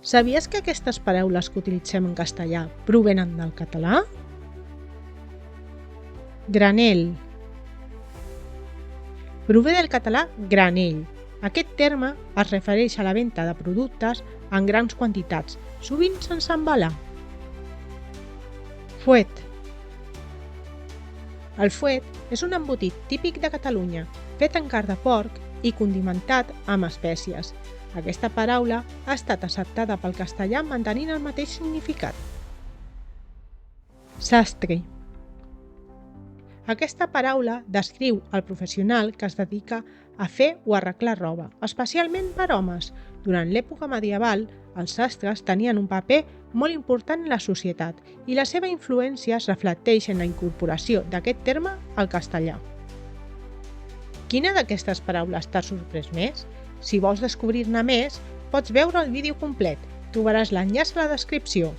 Sabies que aquestes paraules que utilitzem en castellà provenen del català? Granell. Prové del català granell. Aquest terme es refereix a la venda de productes en grans quantitats, sovint sense embalar. Fuet. El fuet és un embotit típic de Catalunya, fet en carn de porc i condimentat amb espècies. Aquesta paraula ha estat acceptada pel castellà mantenint el mateix significat. Sastre. Aquesta paraula descriu el professional que es dedica a fer o arreglar roba, especialment per homes. Durant l'època medieval, els sastres tenien un paper molt important en la societat i la seva influència es reflecteix en la incorporació d'aquest terme al castellà. Quina d'aquestes paraules t'ha sorprès més? Si vols descobrir-ne més, pots veure el vídeo complet. Trobaràs l'enllaç a la descripció.